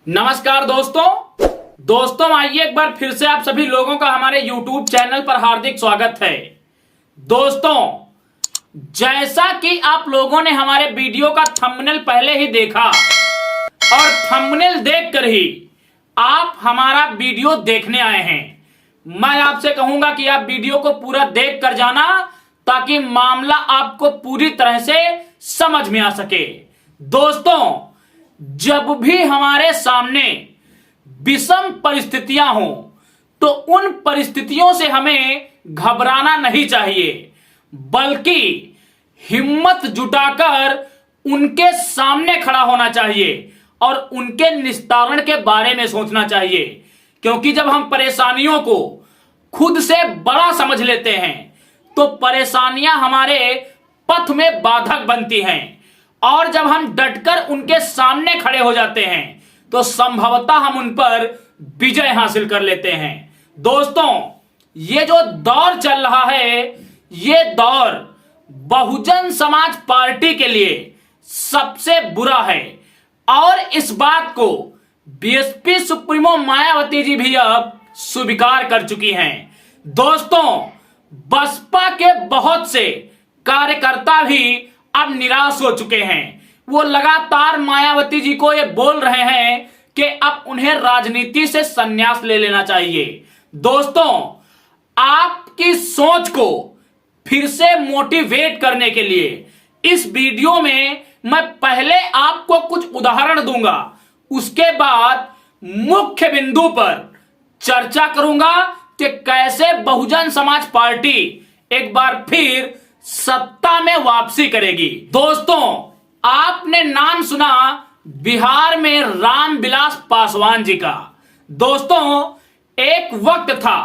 नमस्कार दोस्तों आइए एक बार फिर से आप सभी लोगों का हमारे YouTube चैनल पर हार्दिक स्वागत है। दोस्तों, जैसा कि आप लोगों ने हमारे वीडियो का थंबनेल पहले ही देखा और थंबनेल देखकर ही आप हमारा वीडियो देखने आए हैं, मैं आपसे कहूंगा कि आप वीडियो को पूरा देख कर जाना ताकि मामला आपको पूरी तरह से समझ में आ सके। दोस्तों, जब भी हमारे सामने विषम परिस्थितियां हो तो उन परिस्थितियों से हमें घबराना नहीं चाहिए, बल्कि हिम्मत जुटाकर उनके सामने खड़ा होना चाहिए और उनके निस्तारण के बारे में सोचना चाहिए। क्योंकि जब हम परेशानियों को खुद से बड़ा समझ लेते हैं तो परेशानियां हमारे पथ में बाधक बनती हैं, और जब हम डटकर उनके सामने खड़े हो जाते हैं तो संभवतः हम उन पर विजय हासिल कर लेते हैं। दोस्तों, ये जो दौर चल रहा है, ये दौर बहुजन समाज पार्टी के लिए सबसे बुरा है, और इस बात को बीएसपी सुप्रीमो मायावती जी भी अब स्वीकार कर चुकी हैं। दोस्तों, बसपा के बहुत से कार्यकर्ता भी अब निराश हो चुके हैं। वो लगातार मायावती जी को ये बोल रहे हैं कि अब उन्हें राजनीति से संन्यास ले लेना चाहिए। दोस्तों, आपकी सोच को फिर से मोटिवेट करने के लिए इस वीडियो में मैं पहले आपको कुछ उदाहरण दूंगा, उसके बाद मुख्य बिंदु पर चर्चा करूंगा कि कैसे बहुजन समाज पार्टी एक बार फिर सत्ता में वापसी करेगी। दोस्तों, आपने नाम सुना बिहार में रामविलास पासवान जी का। दोस्तों, एक वक्त था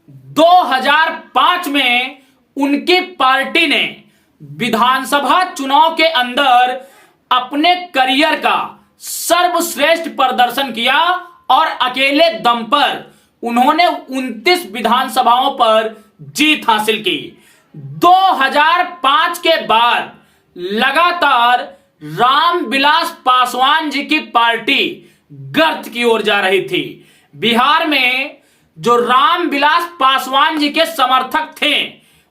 2005 में उनकी पार्टी ने विधानसभा चुनाव के अंदर अपने करियर का सर्वश्रेष्ठ प्रदर्शन किया और अकेले दम पर उन्होंने 29 विधानसभाओं पर जीत हासिल की। 2005 के बाद लगातार रामविलास पासवान जी की पार्टी गर्त की ओर जा रही थी। बिहार में जो रामविलास पासवान जी के समर्थक थे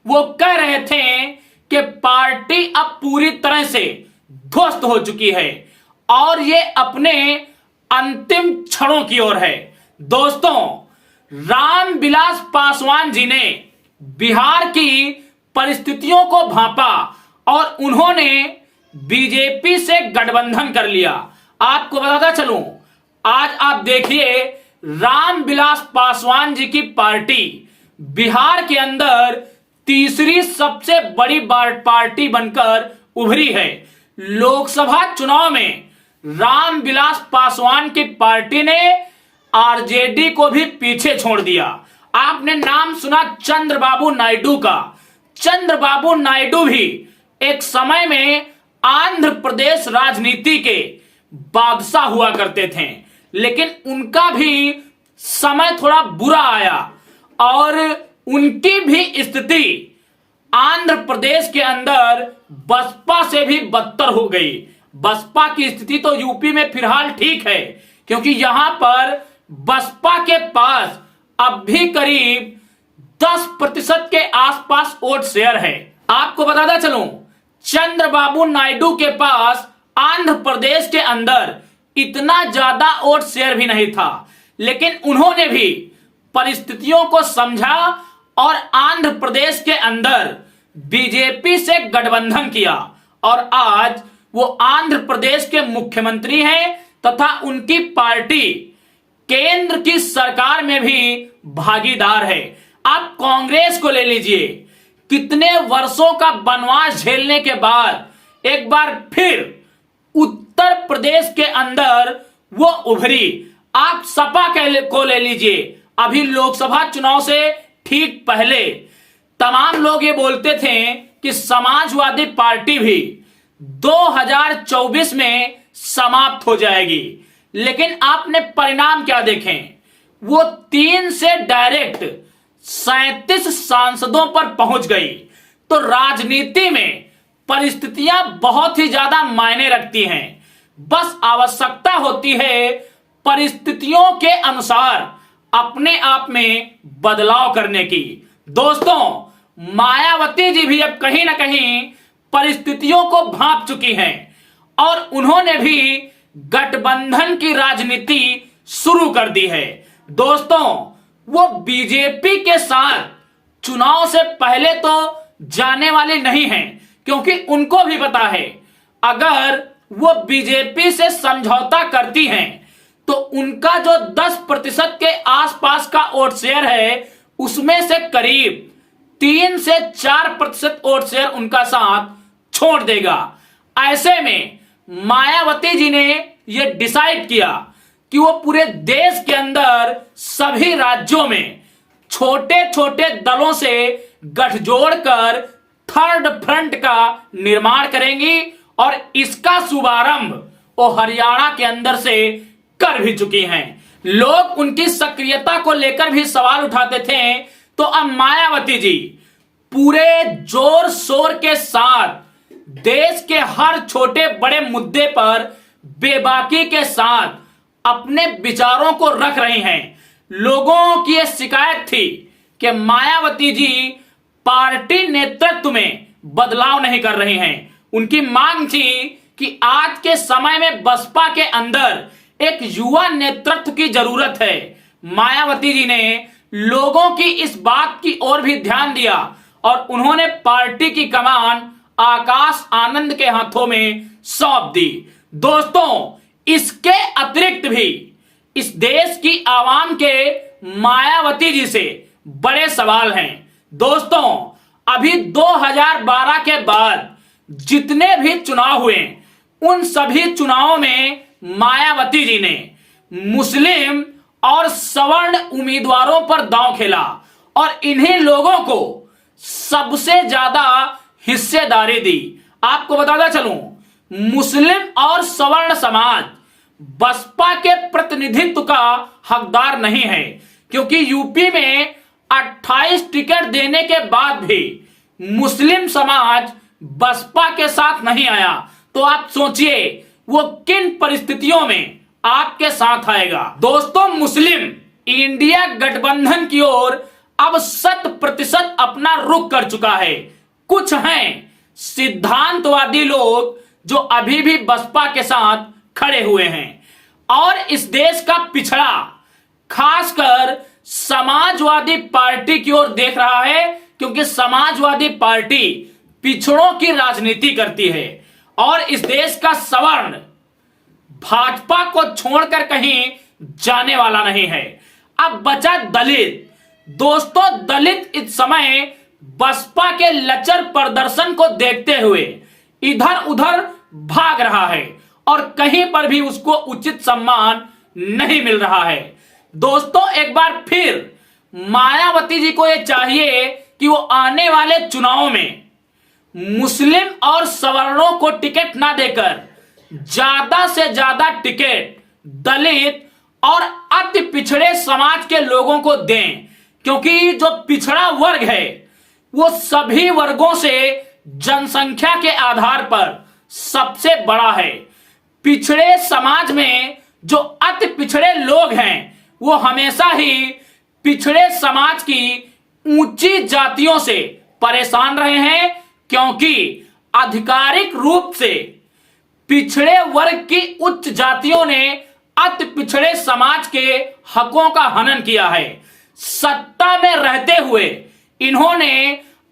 वो कह रहे थे कि पार्टी अब पूरी तरह से ध्वस्त हो चुकी है और ये अपने अंतिम क्षणों की ओर है। दोस्तों, रामविलास पासवान जी ने बिहार की परिस्थितियों को भांपा और उन्होंने बीजेपी से गठबंधन कर लिया। आपको बताता चलूं, आज आप देखिए रामविलास पासवान जी की पार्टी बिहार के अंदर तीसरी सबसे बड़ी पार्टी बनकर उभरी है। लोकसभा चुनाव में रामविलास पासवान की पार्टी ने आरजेडी को भी पीछे छोड़ दिया। आपने नाम सुना चंद्रबाबू नायडू का। चंद्रबाबू नायडू भी एक समय में आंध्र प्रदेश राजनीति के बादशाह हुआ करते थे, लेकिन उनका भी समय थोड़ा बुरा आया और उनकी भी स्थिति आंध्र प्रदेश के अंदर बसपा से भी बदतर हो गई। बसपा की स्थिति तो यूपी में फिलहाल ठीक है, क्योंकि यहां पर बसपा के पास अब भी करीब 10% के आसपास वोट शेयर है। आपको बताता चलूं, चंद्रबाबू नायडू के पास आंध्र प्रदेश के अंदर इतना ज्यादा वोट शेयर भी नहीं था, लेकिन उन्होंने भी परिस्थितियों को समझा और आंध्र प्रदेश के अंदर बीजेपी से गठबंधन किया और आज वो आंध्र प्रदेश के मुख्यमंत्री हैं तथा उनकी पार्टी केंद्र की सरकार में भी भागीदार है। आप कांग्रेस को ले लीजिए, कितने वर्षों का वनवास झेलने के बाद एक बार फिर उत्तर प्रदेश के अंदर वो उभरी। आप सपा को ले लीजिए, अभी लोकसभा चुनाव से ठीक पहले तमाम लोग ये बोलते थे कि समाजवादी पार्टी भी 2024 में समाप्त हो जाएगी, लेकिन आपने परिणाम क्या देखें? वो 3 से डायरेक्ट 37 सांसदों पर पहुंच गई। तो राजनीति में परिस्थितियां बहुत ही ज्यादा मायने रखती हैं। बस आवश्यकता होती है परिस्थितियों के अनुसार अपने आप में बदलाव करने की। दोस्तों, मायावती जी भी अब कहीं ना कहीं परिस्थितियों को भांप चुकी हैं और उन्होंने भी गठबंधन की राजनीति शुरू कर दी है। दोस्तों, वो बीजेपी के साथ चुनाव से पहले तो जाने वाले नहीं हैं, क्योंकि उनको भी पता है अगर वो बीजेपी से समझौता करती हैं तो उनका जो 10% के आसपास का वोट शेयर है उसमें से करीब 3 से 4% वोट शेयर उनका साथ छोड़ देगा। ऐसे में मायावती जी ने यह डिसाइड किया कि वो पूरे देश के अंदर सभी राज्यों में छोटे छोटे दलों से गठजोड़ कर थर्ड फ्रंट का निर्माण करेंगी और इसका शुभारंभ वो हरियाणा के अंदर से कर भी चुकी हैं। लोग उनकी सक्रियता को लेकर भी सवाल उठाते थे, तो अब मायावती जी पूरे जोर शोर के साथ देश के हर छोटे बड़े मुद्दे पर बेबाकी के साथ अपने विचारों को रख रही हैं। लोगों की यह शिकायत थी कि मायावती जी पार्टी नेतृत्व में बदलाव नहीं कर रही हैं। उनकी मांग थी कि आज के समय में बसपा के अंदर एक युवा नेतृत्व की जरूरत है। मायावती जी ने लोगों की इस बात की ओर भी ध्यान दिया और उन्होंने पार्टी की कमान आकाश आनंद के हाथों में सौंप दी। दोस्तों, इसके अतिरिक्त भी इस देश की आवाम के मायावती जी से बड़े सवाल हैं। दोस्तों, अभी 2012 के बाद जितने भी चुनाव हुए उन सभी चुनावों में मायावती जी ने मुस्लिम और सवर्ण उम्मीदवारों पर दांव खेला और इन्हीं लोगों को सबसे ज्यादा हिस्सेदारी दी। आपको बताता चलूं, मुस्लिम और सवर्ण समाज बसपा के प्रतिनिधित्व का हकदार नहीं है, क्योंकि यूपी में 28 टिकट देने के बाद भी मुस्लिम समाज बसपा के साथ नहीं आया। तो आप सोचिए वो किन परिस्थितियों में आपके साथ आएगा। दोस्तों, मुस्लिम इंडिया गठबंधन की ओर अब 100% अपना रुख कर चुका है। कुछ हैं सिद्धांतवादी लोग जो अभी भी बसपा के साथ खड़े हुए हैं और इस देश का पिछड़ा खासकर समाजवादी पार्टी की ओर देख रहा है, क्योंकि समाजवादी पार्टी पिछड़ों की राजनीति करती है और इस देश का सवर्ण भाजपा को छोड़कर कहीं जाने वाला नहीं है। अब बचा दलित। दोस्तों, दलित इस समय बसपा के लचर प्रदर्शन को देखते हुए इधर उधर भाग रहा है और कहीं पर भी उसको उचित सम्मान नहीं मिल रहा है। दोस्तों, एक बार फिर मायावती जी को यह चाहिए कि वो आने वाले चुनावों में मुस्लिम और सवर्णों को टिकट ना देकर ज्यादा से ज्यादा टिकट दलित और अति पिछड़े समाज के लोगों को दें, क्योंकि जो पिछड़ा वर्ग है वो सभी वर्गों से जनसंख्या के आधार पर सबसे बड़ा है। पिछड़े समाज में जो अति पिछड़े लोग हैं वो हमेशा ही पिछड़े समाज की ऊंची जातियों से परेशान रहे हैं, क्योंकि आधिकारिक रूप से पिछड़े वर्ग की उच्च जातियों ने अति पिछड़े समाज के हकों का हनन किया है। सत्ता में रहते हुए इन्होंने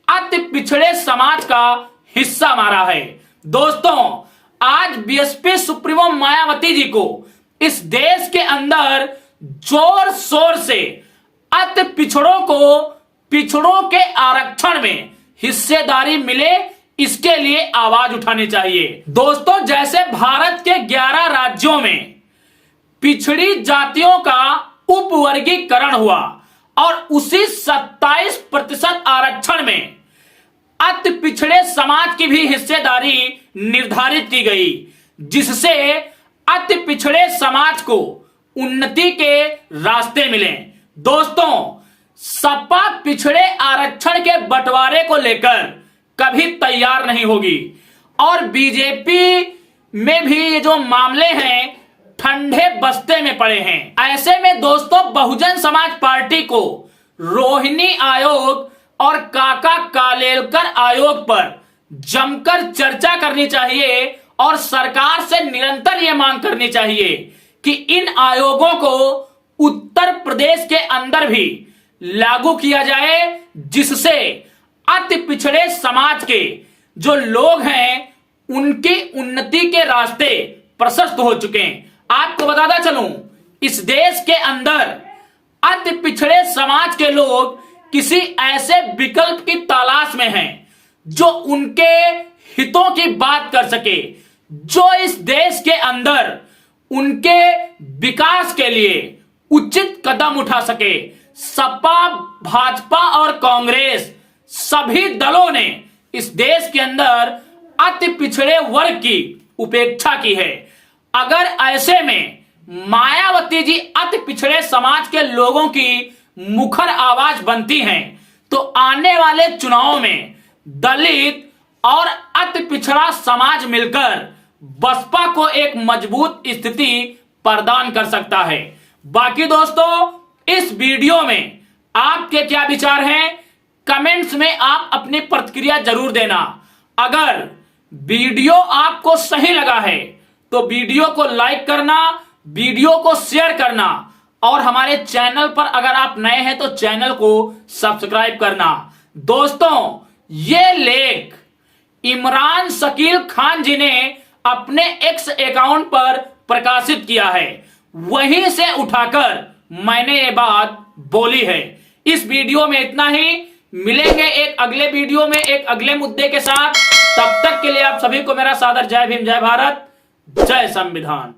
अति पिछड़े समाज का हिस्सा मारा है। दोस्तों, आज बीएसपी सुप्रीमो मायावती जी को इस देश के अंदर जोर शोर से अति पिछड़ों को पिछड़ों के आरक्षण में हिस्सेदारी मिले, इसके लिए आवाज उठानी चाहिए। दोस्तों, जैसे भारत के 11 राज्यों में पिछड़ी जातियों का उपवर्गीकरण हुआ और उसी 27% आरक्षण में अति पिछड़े समाज की भी हिस्सेदारी निर्धारित की गई, जिससे अति पिछड़े समाज को उन्नति के रास्ते मिले। दोस्तों, सपा पिछड़े आरक्षण के बंटवारे को लेकर कभी तैयार नहीं होगी और बीजेपी में भी ये जो मामले हैं ठंडे बस्ते में पड़े हैं। ऐसे में दोस्तों बहुजन समाज पार्टी को रोहिणी आयोग और काका कालेलकर आयोग पर जमकर चर्चा करनी चाहिए और सरकार से निरंतर यह मांग करनी चाहिए कि इन आयोगों को उत्तर प्रदेश के अंदर भी लागू किया जाए, जिससे अति पिछड़े समाज के जो लोग हैं उनकी उन्नति के रास्ते प्रशस्त हो चुके हैं। आपको बताता चलूं, इस देश के अंदर अति पिछड़े समाज के लोग किसी ऐसे विकल्प की तलाश में हैं जो उनके हितों की बात कर सके, जो इस देश के अंदर उनके विकास के लिए उचित कदम उठा सके। सपा, भाजपा और कांग्रेस सभी दलों ने इस देश के अंदर अति पिछड़े वर्ग की उपेक्षा की है। अगर ऐसे में मायावती जी अति पिछड़े समाज के लोगों की मुखर आवाज बनती हैं तो आने वाले चुनावों में दलित और अति पिछड़ा समाज मिलकर बसपा को एक मजबूत स्थिति प्रदान कर सकता है। बाकी दोस्तों, इस वीडियो में आपके क्या विचार हैं, कमेंट्स में आप अपनी प्रतिक्रिया जरूर देना। अगर वीडियो आपको सही लगा है तो वीडियो को लाइक करना, वीडियो को शेयर करना और हमारे चैनल पर अगर आप नए हैं तो चैनल को सब्सक्राइब करना। दोस्तों, ये लेख इमरान शकील खान जी ने अपने एक्स अकाउंट पर प्रकाशित किया है, वहीं से उठाकर मैंने ये बात बोली है। इस वीडियो में इतना ही, मिलेंगे एक अगले वीडियो में एक अगले मुद्दे के साथ। तब तक के लिए आप सभी को मेरा सादर जय भीम, जय भारत, जय संविधान।